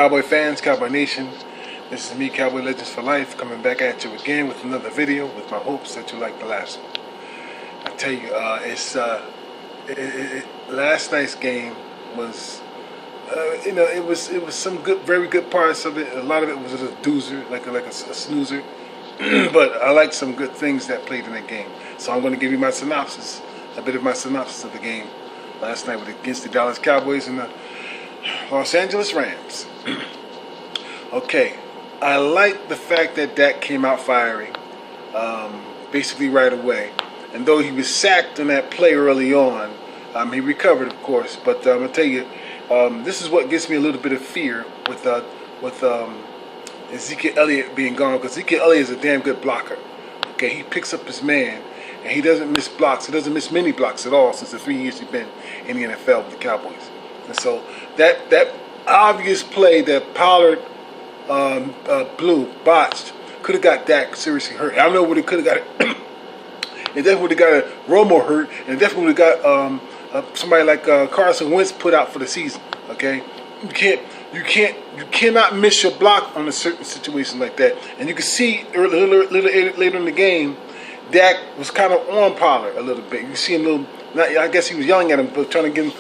Cowboy fans, Cowboy Nation, this is me, Cowboy Legends for Life, coming back at you again with another video with my hopes that you like the last one. I tell you, last night's game was, it was some good, very good parts of it. A lot of it was a doozer, like a snoozer, but I liked some good things that played in that game. So I'm going to give you my synopsis, a bit of my synopsis of the game last night against the Dallas Cowboys and the Los Angeles Rams. Okay, I like the fact that Dak came out firing basically right away. And though he was sacked on that play early on, he recovered, of course. But I'm going to tell you, this is what gives me a little bit of fear with Ezekiel Elliott being gone, because Ezekiel Elliott is a damn good blocker. Okay, he picks up his man, and he doesn't miss blocks. He doesn't miss many blocks at all since the 3 years he's been in the NFL with the Cowboys. And so that obvious play that Pollard botched, could have got Dak seriously hurt. I don't know what it could have got it. It definitely would have got Romo hurt, and it definitely would have got somebody like Carson Wentz put out for the season. Okay, you cannot miss your block on a certain situation like that. And you can see later in the game, Dak was kind of on Pollard a little bit. You see him I guess he was yelling at him, but trying to give him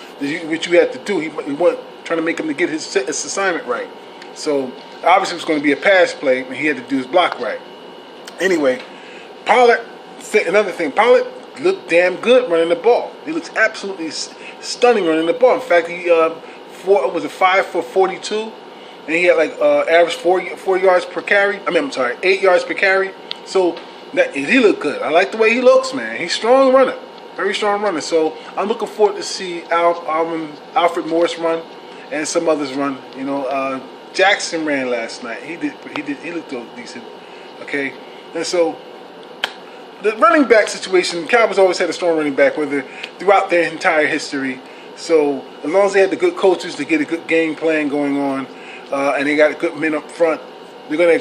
what you had to do. He wasn't trying to make him to get his assignment right. So obviously it was going to be a pass play, and he had to do his block right. Anyway, Pollard. Another thing, Pollard looked damn good running the ball. He looks absolutely stunning running the ball. In fact, he 5 for 42, and he had like average 4 yards per carry. 8 yards per carry. So he looked good. I like the way he looks, man. He's a strong runner, very strong runner. So I'm looking forward to see Alfred Morris run and some others run. You know, Jackson ran last night. He looked decent. Okay, and so. The running back situation, the Cowboys always had a strong running back throughout their entire history. So as long as they had the good coaches to get a good game plan going on, and they got good men up front, they're gonna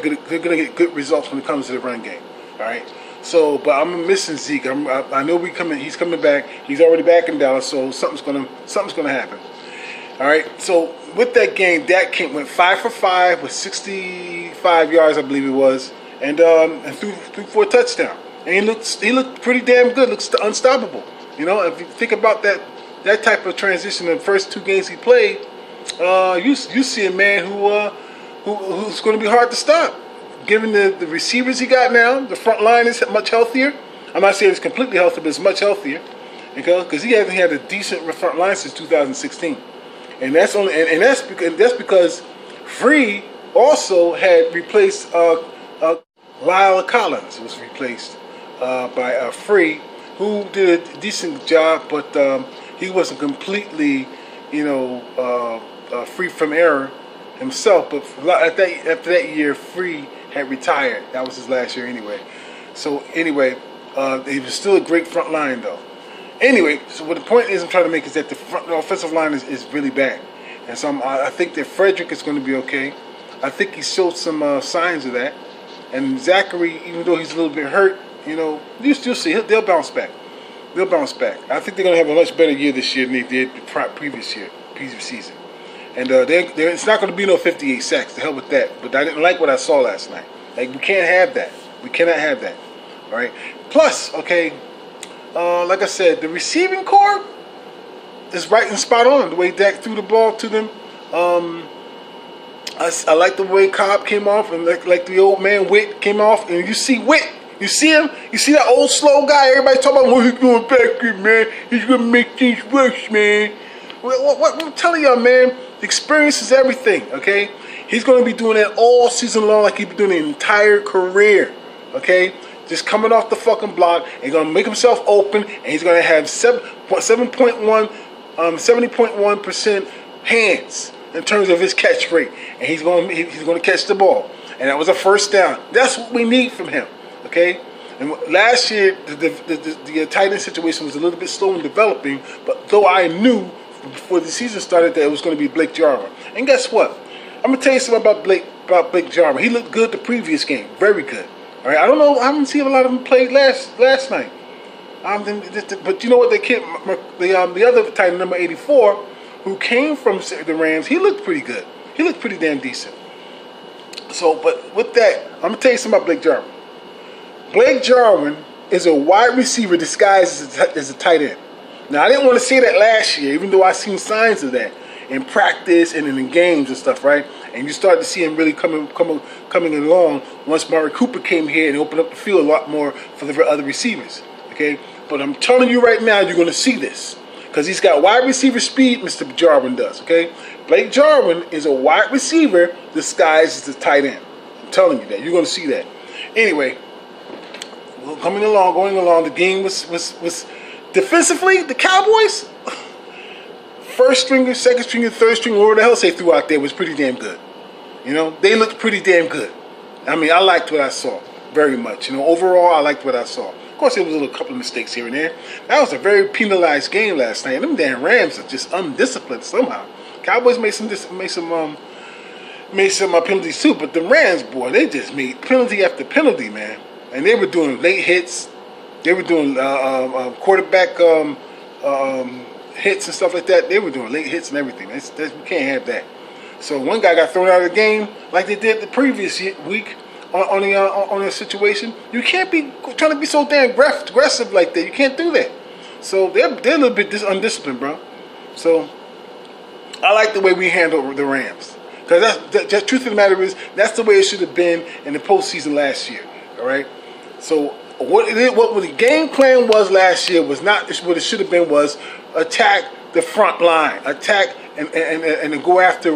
get good results when it comes to the run game. All right. So, but I'm missing Zeke. I know he's coming back. He's already back in Dallas. So something's gonna happen. All right. So with that game, Dak went 5 for 5 with 65 yards, I believe it was, and threw for a touchdown. And he looked pretty damn good. Looks unstoppable. You know, if you think about that type of transition in the first 2 games he played, you see a man who's going to be hard to stop. Given the receivers he got now, the front line is much healthier. I'm not saying it's completely healthy, but it's much healthier. Because he hasn't had a decent front line since 2016, and that's because Free also had replaced Lyle Collins was replaced by Free, who did a decent job, but he wasn't completely, free from error himself. But after that year, Free had retired. That was his last year anyway. So anyway, he was still a great front line though. Anyway, so what the point is I'm trying to make is that the offensive line is really bad, and so I think that Frederick is going to be okay. I think he showed some signs of that. And Zachary, even though he's a little bit hurt, you'll see. They'll bounce back. They'll bounce back. I think they're going to have a much better year this year than they did the previous season. And it's not going to be no 58 sacks. To hell with that. But I didn't like what I saw last night. Like, we can't have that. We cannot have that. All right? Plus, okay, like I said, the receiving core is right and spot on. The way Dak threw the ball to them. I like the way Cobb came off, and like the old man Witt came off, and you see Witt, you see him, you see that old slow guy. Everybody talking about what he's going back here, man. He's gonna make things worse, man. What I'm telling y'all, man, the experience is everything. Okay, he's gonna be doing that all season long, like he's been doing the entire career. Okay, just coming off the fucking block and gonna make himself open, and he's gonna have 70.1% hands in terms of his catch rate, and he's going to catch the ball, and that was a first down. That's what we need from him, okay? And last year, the tight end situation was a little bit slow in developing, but though I knew before the season started that it was going to be Blake Jarwin. And guess what? I'm going to tell you something about Blake Jarwin. He looked good the previous game, very good. All right, I don't know, I haven't seen a lot of them play last night. But you know what? The other tight end, number 84, who came from the Rams, he looked pretty good. He looked pretty damn decent. So, but with that, I'm going to tell you something about Blake Jarwin. Blake Jarwin is a wide receiver disguised as a tight end. Now, I didn't want to say that last year, even though I seen signs of that in practice and in the games and stuff, right? And you start to see him really coming along once Mari Cooper came here and opened up the field a lot more for the other receivers, okay? But I'm telling you right now, you're going to see this. Because he's got wide receiver speed, Mr. Jarwin does, okay? Blake Jarwin is a wide receiver disguised as a tight end. I'm telling you that. You're going to see that. Anyway, going along, the game was defensively, the Cowboys, first stringer, second stringer, third stringer, whatever the hell they threw out there was pretty damn good. You know, they looked pretty damn good. I mean, I liked what I saw very much. You know, overall, I liked what I saw. Of course, there was a couple of mistakes here and there. That was a very penalized game last night. And them damn Rams are just undisciplined somehow. Cowboys made some penalties too, but the Rams, boy, they just made penalty after penalty, man. And they were doing late hits. They were doing quarterback hits and stuff like that. They were doing late hits and everything. We can't have that. So one guy got thrown out of the game like they did the previous week on a situation. You can't be trying to be so damn aggressive like that. You can't do that. So they're a little bit undisciplined, bro. So I like the way we handle the Rams. Because that's truth of the matter is, that's the way it should have been in the postseason last year. All right? So what the game plan was last year was not what it should have been. Was attack the front line, attack and go after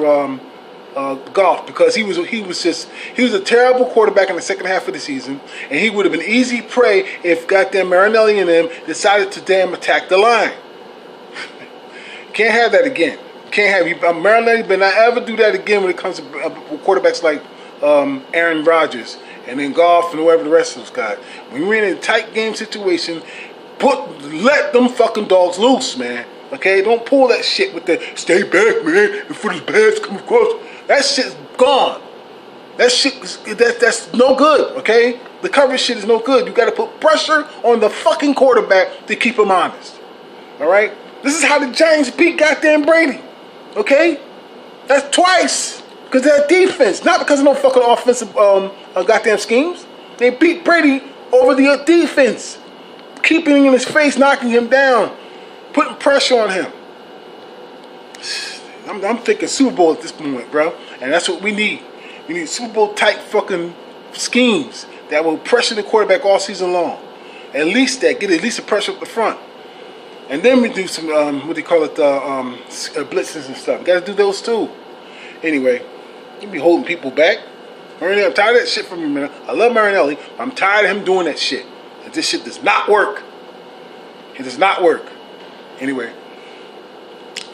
Goff, because he was a terrible quarterback in the second half of the season, and he would have been easy prey if goddamn Marinelli and them decided to damn attack the line. Can't have that again. Can't have Marinelli better not ever do that again when it comes to quarterbacks like Aaron Rodgers. And then Goff and whoever the rest of those guys. When you're in a tight game situation, let them fucking dogs loose, man. Okay? Don't pull that shit with the stay back, man, before the pads come across. That shit's gone. That shit, that's no good, okay? The coverage shit is no good. You got to put pressure on the fucking quarterback to keep him honest. All right? This is how the Giants beat goddamn Brady. Okay? That's twice. Because of that defense, not because of no fucking offensive goddamn schemes. They beat Brady over the defense, keeping him in his face, knocking him down, putting pressure on him. I'm thinking Super Bowl at this moment, bro, and that's what we need. We need Super Bowl type fucking schemes that will pressure the quarterback all season long. At least that, get at least a pressure up the front, and then we do some what do you call it, blitzes and stuff. Got to do those too. Anyway. You be holding people back. Marinelli, I'm tired of that shit from you, man. I love Marinelli. I'm tired of him doing that shit. And this shit does not work. It does not work. Anyway.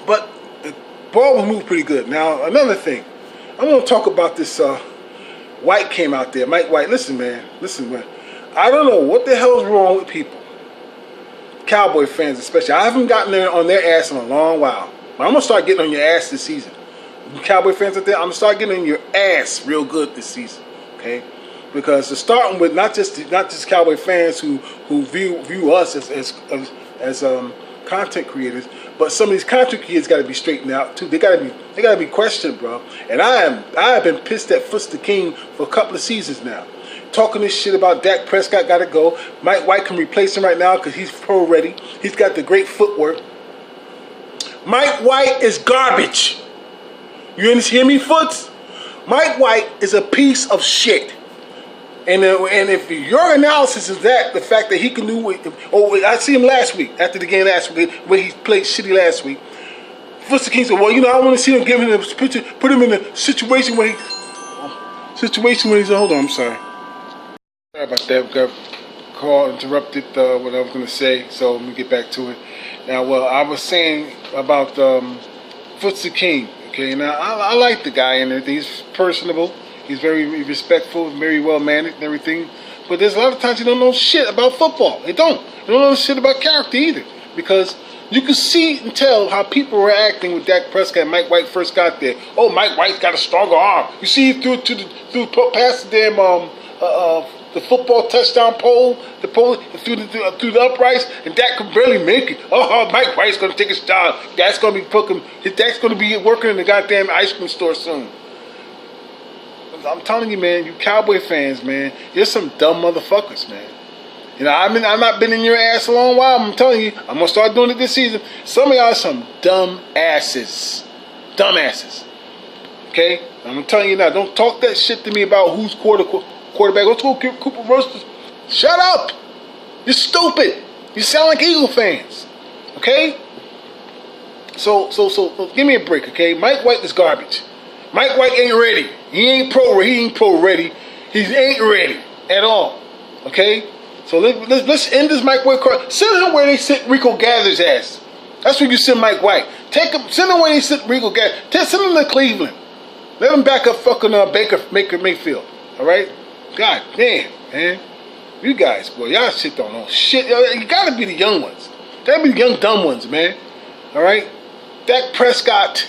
But the ball was moved pretty good. Now, another thing. I'm going to talk about this White came out there. Mike White. Listen, man. I don't know what the hell is wrong with people. Cowboy fans especially. I haven't gotten there on their ass in a long while. But I'm going to start getting on your ass this season. Cowboy fans out there, I'm gonna start getting in your ass real good this season, okay? Because it's starting with not just Cowboy fans who view us as content creators, but some of these content creators got to be straightened out too. They gotta be questioned, bro. And I have been pissed at Foots the King for a couple of seasons now, talking this shit about Dak Prescott got to go. Mike White can replace him right now because he's pro ready. He's got the great footwork. Mike White is garbage. You understand me, Foots? Mike White is a piece of shit. And if your analysis is that, the fact that he can do it, I see him last week, after the game last week, where he played shitty last week. Foots the King said, well, you know, I want to see him give him a picture, put him in a situation where he's, hold on, I'm sorry. Sorry about that, we got call interrupted what I was going to say, so let me get back to it. Now, well, I was saying about Foots the King. Okay, now I like the guy and everything. He's personable. He's very respectful, very well mannered and everything. But there's a lot of times you don't know shit about football. You don't know shit about character either. Because you can see and tell how people were acting with Dak Prescott and Mike White first got there. Oh, Mike White's got a stronger arm. You see, he threw past the damn the football touchdown pole, through the uprights, and Dak could barely make it. Oh, Mike White's gonna take his job. Dak's gonna be working in the goddamn ice cream store soon. I'm telling you, man, you Cowboy fans, man, you're some dumb motherfuckers, man. You know, I've not been in your ass a long while. I'm telling you, I'm gonna start doing it this season. Some of y'all are some dumb asses. Okay? I'm telling you now, don't talk that shit to me about who's quarterback. Let's go Cooper Rush. Shut up! You're stupid. You sound like Eagle fans. Okay? So give me a break, okay? Mike White is garbage. Mike White ain't ready. He ain't pro ready. He ain't ready at all. Okay? So let's end this Mike White card. Send him where they sit Rico Gather's ass. That's where you send Mike White. Send him where they sit Rico Gather. Send him to Cleveland. Let him back up fucking Baker Mayfield. All right? God damn, man. You guys, boy, y'all shit don't know shit. You gotta be the young ones. Gotta be the young dumb ones, man. All right? Dak Prescott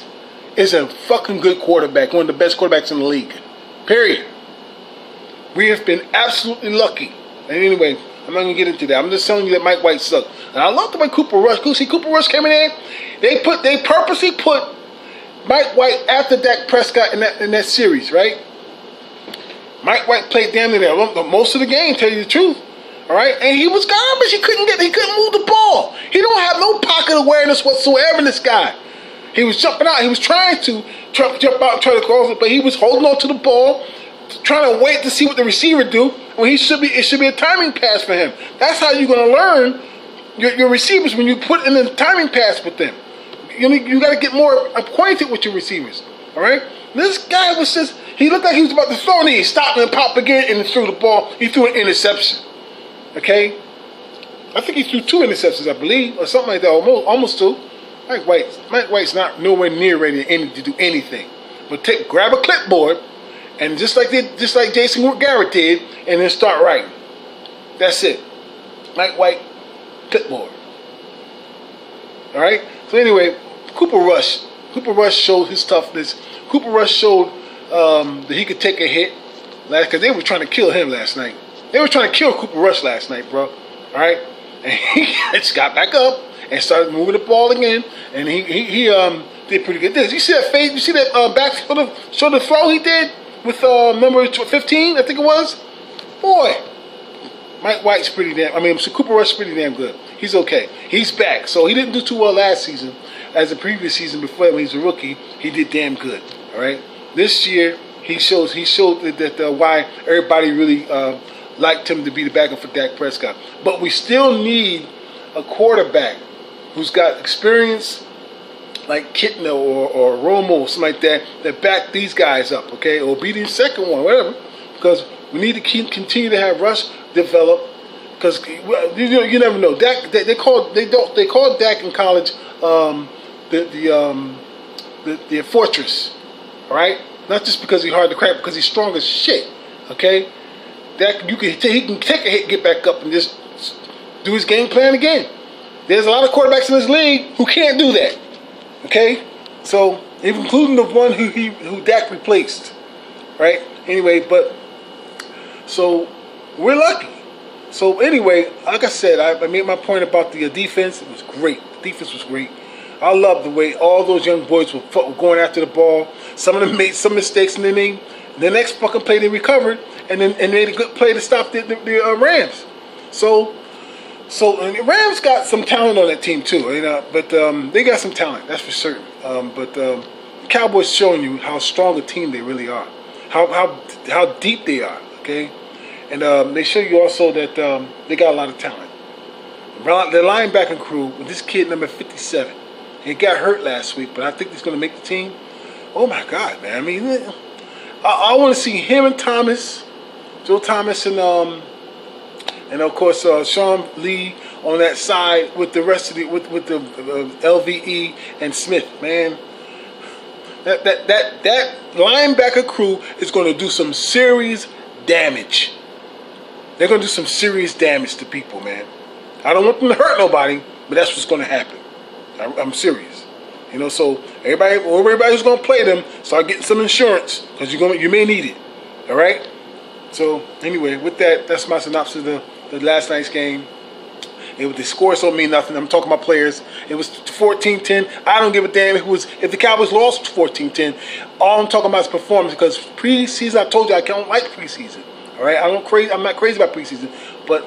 is a fucking good quarterback. One of the best quarterbacks in the league. Period. We have been absolutely lucky. And anyway, I'm not gonna get into that. I'm just telling you that Mike White sucked. And I love the way Cooper Rush. See, Cooper Rush came in there. They purposely put Mike White after Dak Prescott in that series, right? Mike White played damn near there most of the game. Tell you the truth, all right. And he was garbage. He couldn't move the ball. He don't have no pocket awareness whatsoever. This guy. He was jumping out. He was trying to jump out and try to cross it, but he was holding on to the ball, trying to wait to see what the receiver do. When it should be a timing pass for him. That's how you're gonna learn your receivers, when you put in a timing pass with them. You got to get more acquainted with your receivers. All right. This guy was he looked like he was about to throw, and he stopped and popped again and threw the ball. He threw an interception. Okay. I think he threw 2 interceptions, I believe, or something like that. Almost 2. Mike White's not nowhere near ready to do anything. But grab a clipboard and just like Jason Garrett did, and then start writing. That's it. Mike White, clipboard. All right. So anyway, Cooper Rush showed his toughness. Cooper Rush showed that he could take a hit, because they were trying to kill him last night. They were trying to kill Cooper Rush last night, bro. All right. And he just got back up and started moving the ball again, and he did pretty good. You see that fade? You see that backfield shoulder throw he did with number 15? I think it was. Boy, Mike White's Cooper Rush is pretty damn good. He's okay. He's back. So he didn't do too well last season. As the previous season before, when he was a rookie, he did damn good. All right. This year, he showed that why everybody really liked him to be the backup for Dak Prescott. But we still need a quarterback who's got experience like Kitna or Romo or something like that back these guys up, okay? Or be the second one, whatever. Because we need to continue to have Rush develop. Because you never know. Dak, they called Dak in college the fortress. All right? Not just because he's hard to crack, because he's strong as shit. Okay? Dak, he can take a hit, get back up, and just do his game plan again. There's a lot of quarterbacks in this league who can't do that. Okay? So, including the one who Dak replaced. Right? Anyway, so we're lucky. So anyway, like I said, I made my point about the defense. It was great. The defense was great. I love the way all those young boys were going after the ball. Some of them made some mistakes, and then the next fucking play they recovered, and made a good play to stop the Rams. So and the Rams got some talent on that team too, but they got some talent, that's for certain. But the Cowboys showing you how strong a team they really are, how deep they are. Okay, and they show you also that they got a lot of talent. The linebacker crew with this kid number 57. He got hurt last week, but I think he's going to make the team. Oh my God, man! I mean, I want to see him and Joe Thomas, and of course Sean Lee on that side with the rest of with the LVE and Smith. Man, that linebacker crew is going to do some serious damage. They're going to do some serious damage to people, man. I don't want them to hurt nobody, but that's what's going to happen. I'm serious. So everybody who's going to play them, start getting some insurance, because you may need it. All right? So anyway, with that, that's my synopsis of the last night's game. The scores don't mean nothing. I'm talking about players. It was 14-10. I don't give a damn if the Cowboys lost 14-10. All I'm talking about is performance, because preseason, I told you I don't like preseason. All right, I'm not crazy about preseason, but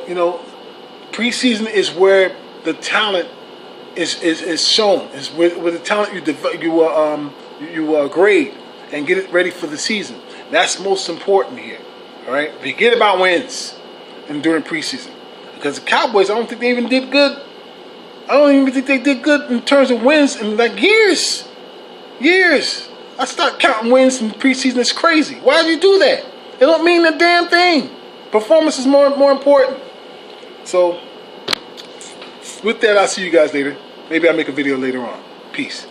you know, preseason is where the talent is shown. Is where the talent you grade and get it ready for the season. That's most important here. All right, forget about wins and during preseason. Because the Cowboys, I don't think they even did good. I don't even think they did good in terms of wins in like years. I stopped counting wins in preseason. It's crazy. Why did you do that? It don't mean a damn thing. Performance is more important. So, with that, I'll see you guys later. Maybe I'll make a video later on. Peace.